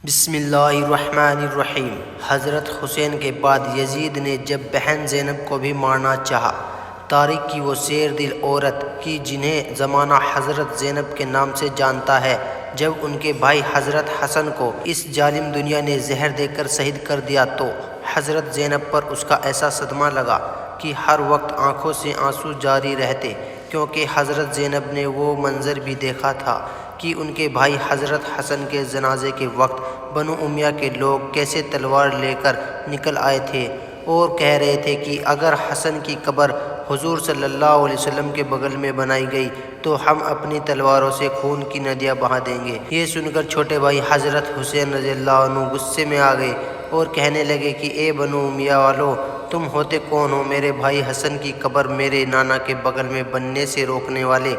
بسم اللہ الرحمن الرحیم۔ حضرت حسین کے بعد یزید نے جب بہن زینب کو بھی مارنا چاہا، تاریخ کی وہ سیر دل عورت کی جنہیں زمانہ حضرت زینب کے نام سے جانتا ہے، جب ان کے بھائی حضرت حسن کو اس ظالم دنیا نے زہر دے کر شہید کر دیا تو حضرت زینب پر اس کا ایسا صدمہ لگا کہ ہر وقت آنکھوں سے آنسو جاری رہتے، کیونکہ حضرت زینب نے وہ منظر بھی دیکھا تھا کہ ان کے بھائی حضرت حسن کے جنازے کے وقت بنو امیہ کے لوگ کیسے تلوار لے کر نکل آئے تھے اور کہہ رہے تھے کہ اگر حسن کی قبر حضور صلی اللہ علیہ وسلم کے بغل میں بنائی گئی تو ہم اپنی تلواروں سے خون کی ندیاں بہا دیں گے۔ یہ سن کر چھوٹے بھائی حضرت حسین رضی اللہ عنہ غصے میں آ گئے اور کہنے لگے کہ اے بنو امیہ والو، تم ہوتے کون ہو میرے بھائی حسن کی قبر میرے نانا کے بغل میں بننے سے روکنے والے؟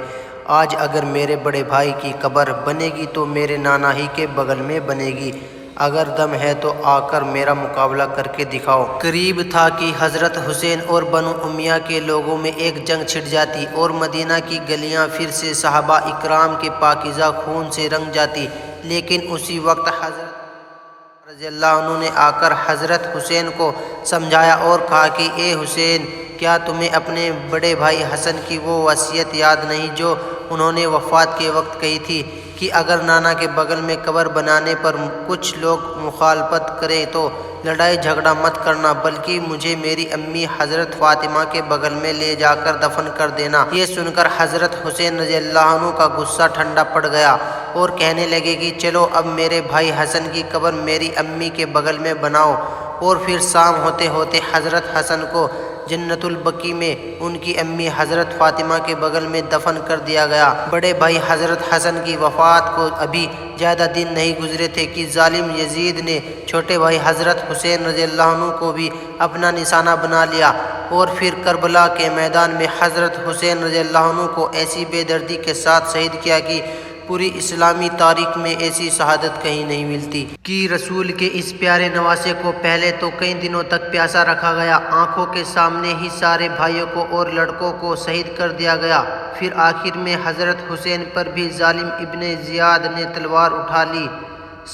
آج اگر میرے بڑے بھائی کی قبر بنے گی تو میرے نانا ہی کے بغل میں بنے گی، اگر دم ہے تو آ کر میرا مقابلہ کر کے دکھاؤ۔ قریب تھا کہ حضرت حسین اور بنو امیہ کے لوگوں میں ایک جنگ چھڑ جاتی اور مدینہ کی گلیاں پھر سے صحابہ اکرام کے پاکیزہ خون سے رنگ جاتی، لیکن اسی وقت حضرت رضی اللہ عنہ نے آ کر حضرت حسین کو سمجھایا اور کہا کہ اے حسین، کیا تمہیں اپنے بڑے بھائی حسن کی وہ وصیت یاد نہیں جو انہوں نے وفات کے وقت کہی تھی کہ اگر نانا کے بغل میں قبر بنانے پر کچھ لوگ مخالفت کریں تو لڑائی جھگڑا مت کرنا بلکہ مجھے میری امی حضرت فاطمہ کے بغل میں لے جا کر دفن کر دینا۔ یہ سن کر حضرت حسین رضی اللہ عنہ کا غصہ ٹھنڈا پڑ گیا اور کہنے لگے کہ چلو اب میرے بھائی حسن کی قبر میری امی کے بغل میں بناؤ، اور پھر شام ہوتے ہوتے حضرت حسن کو جنت البقیع میں ان کی امی حضرت فاطمہ کے بغل میں دفن کر دیا گیا۔ بڑے بھائی حضرت حسن کی وفات کو ابھی زیادہ دن نہیں گزرے تھے کہ ظالم یزید نے چھوٹے بھائی حضرت حسین رضی اللہ عنہ کو بھی اپنا نشانہ بنا لیا اور پھر کربلا کے میدان میں حضرت حسین رضی اللہ عنہ کو ایسی بے دردی کے ساتھ شہید کیا کہ پوری اسلامی تاریخ میں ایسی شہادت کہیں نہیں ملتی۔ کہ رسول کے اس پیارے نواسے کو پہلے تو کئی دنوں تک پیاسا رکھا گیا، آنکھوں کے سامنے ہی سارے بھائیوں کو اور لڑکوں کو شہید کر دیا گیا، پھر آخر میں حضرت حسین پر بھی ظالم ابن زیاد نے تلوار اٹھا لی۔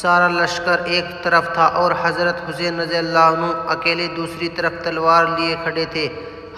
سارا لشکر ایک طرف تھا اور حضرت حسین رضی اللہ عنہ اکیلے دوسری طرف تلوار لیے کھڑے تھے۔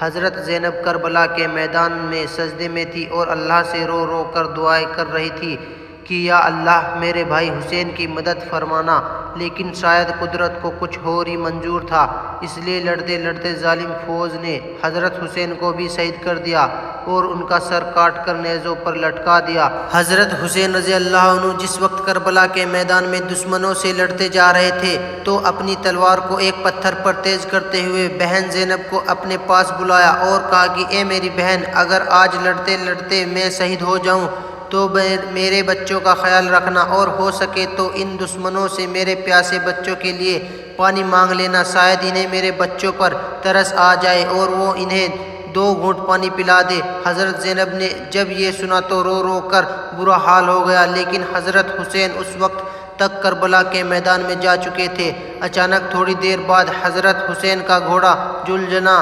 حضرت زینب کربلا کے میدان میں سجدے میں تھی اور اللہ سے رو رو کر دعائیں کر رہی تھی کہ یا اللہ میرے بھائی حسین کی مدد فرمانا، لیکن شاید قدرت کو کچھ اور ہی منظور تھا، اس لیے لڑتے لڑتے ظالم فوج نے حضرت حسین کو بھی شہید کر دیا اور ان کا سر کاٹ کر نیزوں پر لٹکا دیا۔ حضرت حسین رضی اللہ عنہ جس وقت کربلا کے میدان میں دشمنوں سے لڑتے جا رہے تھے تو اپنی تلوار کو ایک پتھر پر تیز کرتے ہوئے بہن زینب کو اپنے پاس بلایا اور کہا کہ اے میری بہن، اگر آج لڑتے لڑتے میں شہید ہو جاؤں تو میرے بچوں کا خیال رکھنا، اور ہو سکے تو ان دشمنوں سے میرے پیاسے بچوں کے لیے پانی مانگ لینا، شاید انہیں میرے بچوں پر ترس آ جائے اور وہ انہیں 2 گھونٹ پانی پلا دے۔ حضرت زینب نے جب یہ سنا تو رو رو کر برا حال ہو گیا، لیکن حضرت حسین اس وقت تک کربلا کے میدان میں جا چکے تھے۔ اچانک تھوڑی دیر بعد حضرت حسین کا گھوڑا جلجنا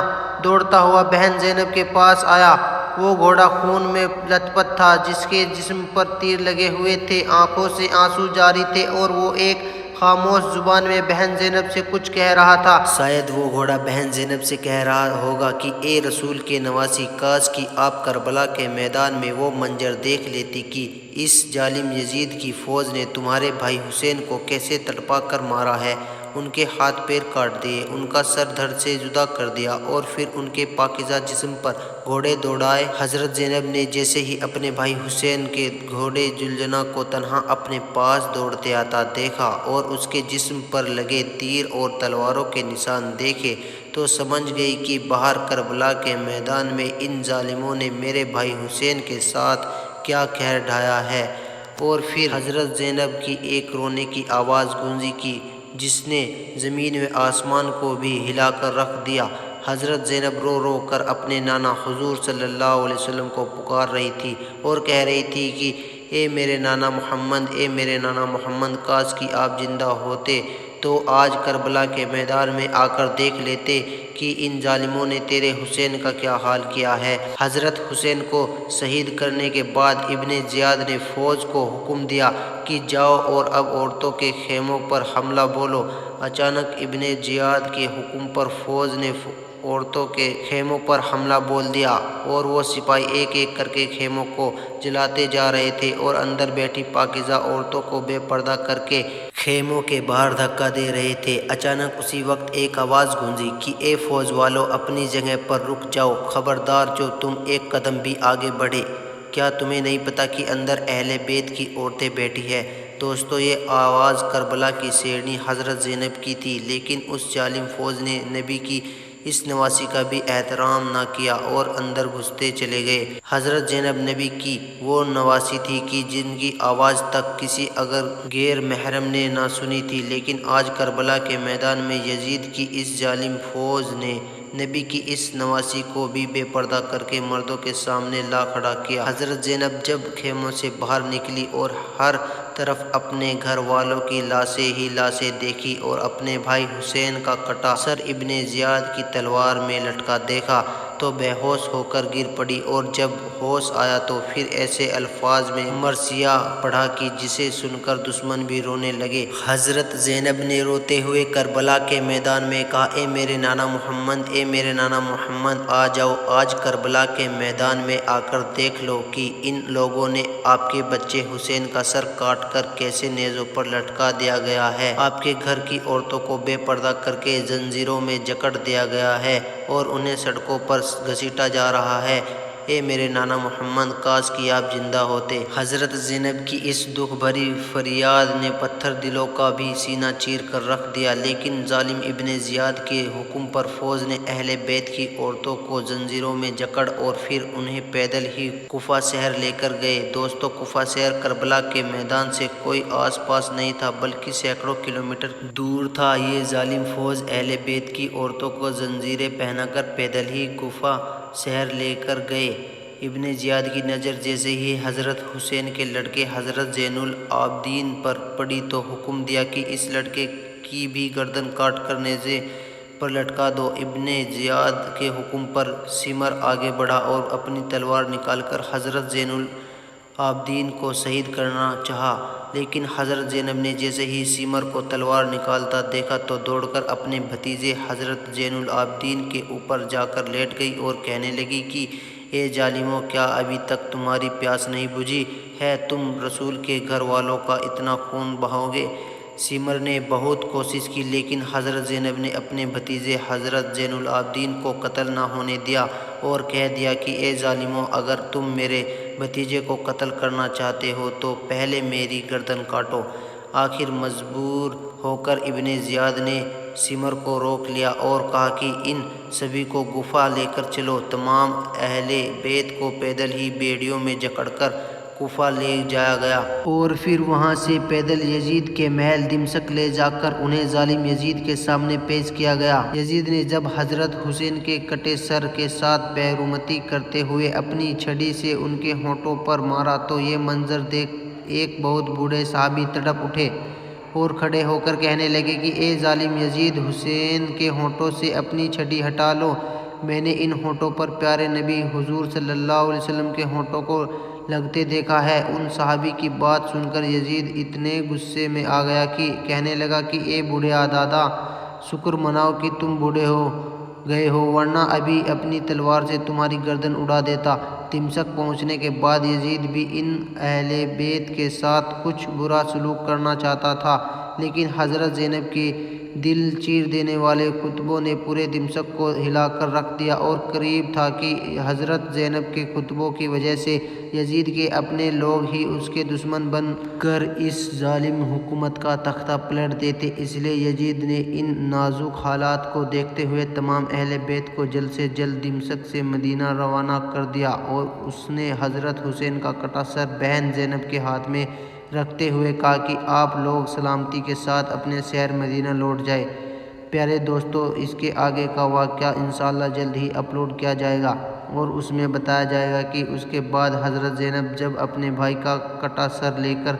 دوڑتا ہوا بہن زینب کے پاس آیا۔ وہ گھوڑا خون میں لت پت تھا، جس کے جسم پر تیر لگے ہوئے تھے، آنکھوں سے آنسو جاری تھے اور وہ ایک خاموش زبان میں بہن زینب سے کچھ کہہ رہا تھا۔ شاید وہ گھوڑا بہن زینب سے کہہ رہا ہوگا کہ اے رسول کے نواسی، کاش کہ آپ کربلا کے میدان میں وہ منظر دیکھ لیتی کہ اس ظالم یزید کی فوج نے تمہارے بھائی حسین کو کیسے تڑپا کر مارا ہے، ان کے ہاتھ پیر کاٹ دیے، ان کا سر دھڑ سے جدا کر دیا اور پھر ان کے پاکیزہ جسم پر گھوڑے دوڑائے۔ حضرت زینب نے جیسے ہی اپنے بھائی حسین کے گھوڑے جلجنا کو تنہا اپنے پاس دوڑتے آتا دیکھا اور اس کے جسم پر لگے تیر اور تلواروں کے نشان دیکھے تو سمجھ گئی کہ باہر کربلا کے میدان میں ان ظالموں نے میرے بھائی حسین کے ساتھ کیا قہر ڈھایا ہے۔ اور پھر حضرت زینب کی ایک رونے کی آواز گونجی کہ جس نے زمین و آسمان کو بھی ہلا کر رکھ دیا۔ حضرت زینب رو رو کر اپنے نانا حضور صلی اللہ علیہ وسلم کو پکار رہی تھی اور کہہ رہی تھی کہ اے میرے نانا محمد، اے میرے نانا محمد، کاش کہ آپ زندہ ہوتے تو آج کربلا کے میدان میں آ کر دیکھ لیتے کہ ان ظالموں نے تیرے حسین کا کیا حال کیا ہے۔ حضرت حسین کو شہید کرنے کے بعد ابن زیاد نے فوج کو حکم دیا کہ جاؤ اور اب عورتوں کے خیموں پر حملہ بولو۔ اچانک ابن زیاد کے حکم پر فوج نے عورتوں کے خیموں پر حملہ بول دیا اور وہ سپاہی ایک ایک کر کے خیموں کو جلاتے جا رہے تھے اور اندر بیٹھی پاکیزہ عورتوں کو بے پردہ کر کے خیموں کے باہر دھکا دے رہے تھے۔ اچانک اسی وقت ایک آواز گونجی کہ اے فوج والو، اپنی جگہ پر رک جاؤ، خبردار جو تم ایک قدم بھی آگے بڑھے، کیا تمہیں نہیں پتا کہ اندر اہل بیت کی عورتیں بیٹھی ہیں؟ دوستو، یہ آواز کربلا کی شیرنی حضرت زینب کی تھی، لیکن اس ظالم فوج نے نبی کی اس نواسی کا بھی احترام نہ کیا اور اندر گھستے چلے گئے۔ حضرت زینب نبی کی وہ نواسی تھی کہ جن کی آواز تک کسی اگر غیر محرم نے نہ سنی تھی، لیکن آج کربلا کے میدان میں یزید کی اس ظالم فوج نے نبی کی اس نواسی کو بھی بے پردہ کر کے مردوں کے سامنے لا کھڑا کیا۔ حضرت زینب جب خیموں سے باہر نکلی اور ہر طرف اپنے گھر والوں کی لاشیں ہی لاشیں دیکھی اور اپنے بھائی حسین کا کٹا سر ابن زیاد کی تلوار میں لٹکا دیکھا تو بے ہوش ہو کر گر پڑی، اور جب ہوش آیا تو پھر ایسے الفاظ میں مرثیہ پڑھا کہ جسے سن کر دشمن بھی رونے لگے۔ حضرت زینب نے روتے ہوئے کربلا کے میدان میں کہا، اے میرے نانا محمد، اے میرے نانا محمد، آ جاؤ، آج کربلا کے میدان میں آ کر دیکھ لو کہ ان لوگوں نے آپ کے بچے حسین کا سر کاٹ کر کیسے نیزوں پر لٹکا دیا گیا ہے، آپ کے گھر کی عورتوں کو بے پردہ کر کے زنجیروں میں جکڑ دیا گیا ہے اور انہیں سڑکوں پر گھسیٹا جا رہا ہے۔ اے میرے نانا محمد، کاش کہ آپ زندہ ہوتے۔ حضرت زینب کی اس دکھ بھری فریاد نے پتھر دلوں کا بھی سینہ چیر کر رکھ دیا، لیکن ظالم ابن زیاد کے حکم پر فوج نے اہل بیت کی عورتوں کو زنجیروں میں جکڑ اور پھر انہیں پیدل ہی کوفہ شہر لے کر گئے۔ دوستو، کوفہ شہر کربلا کے میدان سے کوئی آس پاس نہیں تھا بلکہ سینکڑوں کلومیٹر دور تھا۔ یہ ظالم فوج اہل بیت کی عورتوں کو زنجیریں پہنا کر پیدل ہی کوفہ شہر لے کر گئے۔ ابن زیاد کی نظر جیسے ہی حضرت حسین کے لڑکے حضرت زین العابدین پر پڑی تو حکم دیا کہ اس لڑکے کی بھی گردن کاٹ کر نیزے پر لٹکا دو۔ ابن زیاد کے حکم پر سمر آگے بڑھا اور اپنی تلوار نکال کر حضرت زین العابدین کو شہید کرنا چاہا، لیکن حضرت زینب نے جیسے ہی سمر کو تلوار نکالتا دیکھا تو دوڑ کر اپنے بھتیجے حضرت زین العابدین کے اوپر جا کر لیٹ گئی اور کہنے لگی کہ اے ظالموں، کیا ابھی تک تمہاری پیاس نہیں بجھی ہے؟ تم رسول کے گھر والوں کا اتنا خون بہاؤگے؟ سمر نے بہت کوشش کی، لیکن حضرت زینب نے اپنے بھتیجے حضرت زین العابدین کو قتل نہ ہونے دیا اور کہہ دیا کہ اے ظالموں، اگر تم میرے بھتیجے کو قتل کرنا چاہتے ہو تو پہلے میری گردن کاٹو۔ آخر مجبور ہو کر ابن زیاد نے سمر کو روک لیا اور کہا کہ ان سبھی کو کوفہ لے کر چلو۔ تمام اہل بیت کو پیدل ہی بیڑیوں میں جکڑ کر کوفہ لے جایا گیا اور پھر وہاں سے پیدل یزید کے محل دمشق لے جا کر انہیں ظالم یزید کے سامنے پیش کیا گیا۔ یزید نے جب حضرت حسین کے کٹے سر کے ساتھ بیرومتی کرتے ہوئے اپنی چھڑی سے ان کے ہونٹوں پر مارا تو یہ منظر دیکھ ایک بہت بوڑھے صحابی تڑپ اٹھے اور کھڑے ہو کر کہنے لگے کہ اے ظالم یزید، حسین کے ہونٹوں سے اپنی چھڑی ہٹا لو، میں نے ان ہونٹوں پر پیارے نبی حضور صلی اللہ علیہ وسلم کے ہونٹوں کو لگتے دیکھا ہے۔ ان صحابی کی بات سن کر یزید اتنے غصے میں آ گیا کہ کہنے لگا کہ اے بوڑھے دادا، شکر مناؤ کہ تم بوڑھے ہو گئے ہو، ورنہ ابھی اپنی تلوار سے تمہاری گردن اڑا دیتا۔ دمشق پہنچنے کے بعد یزید بھی ان اہل بیت کے ساتھ کچھ برا سلوک کرنا چاہتا تھا، لیکن حضرت زینب کے دل چیر دینے والے خطبوں نے پورے دمشق کو ہلا کر رکھ دیا، اور قریب تھا کہ حضرت زینب کے خطبوں کی وجہ سے یزید کے اپنے لوگ ہی اس کے دشمن بن کر اس ظالم حکومت کا تختہ پلٹ دیتے۔ اس لیے یزید نے ان نازک حالات کو دیکھتے ہوئے تمام اہل بیت کو جلد سے جلد دمشق سے مدینہ روانہ کر دیا، اور اس نے حضرت حسین کا کٹا سر بہن زینب کے ہاتھ میں رکھتے ہوئے کہا کہ آپ لوگ سلامتی کے ساتھ اپنے شہر مدینہ لوٹ جائیں۔ پیارے دوستو، اس کے آگے کا واقعہ انشاءاللہ جلد ہی اپلوڈ کیا جائے گا اور اس میں بتایا جائے گا کہ اس کے بعد حضرت زینب جب اپنے بھائی کا کٹا سر لے کر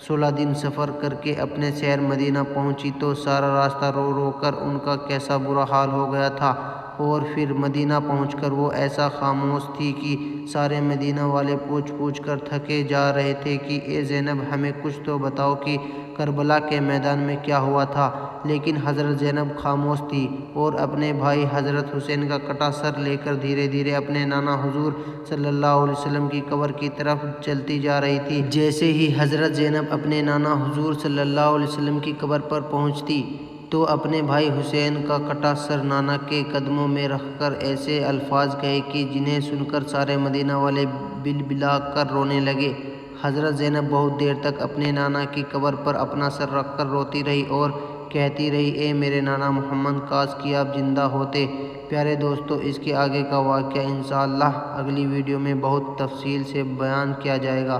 16 دن سفر کر کے اپنے شہر مدینہ پہنچی تو سارا راستہ رو رو کر ان کا کیسا برا حال ہو گیا تھا، اور پھر مدینہ پہنچ کر وہ ایسا خاموش تھی کہ سارے مدینہ والے پوچھ پوچھ کر تھکے جا رہے تھے کہ اے زینب ہمیں کچھ تو بتاؤ کہ کربلا کے میدان میں کیا ہوا تھا۔ لیکن حضرت زینب خاموش تھی اور اپنے بھائی حضرت حسین کا کٹا سر لے کر دھیرے دھیرے اپنے نانا حضور صلی اللہ علیہ وسلم کی قبر کی طرف چلتی جا رہی تھی۔ جیسے ہی حضرت زینب اپنے نانا حضور صلی اللہ علیہ وسلم کی قبر پر پہنچتی تو اپنے بھائی حسین کا کٹا سر نانا کے قدموں میں رکھ کر ایسے الفاظ کہے کہ جنہیں سن کر سارے مدینہ والے بلبلا کر رونے لگے۔ حضرت زینب بہت دیر تک اپنے نانا کی قبر پر اپنا سر رکھ کر روتی رہی اور کہتی رہی، اے میرے نانا محمد، کاش کہ آپ زندہ ہوتے۔ پیارے دوستو، اس کے آگے کا واقعہ انشاءاللہ اگلی ویڈیو میں بہت تفصیل سے بیان کیا جائے گا۔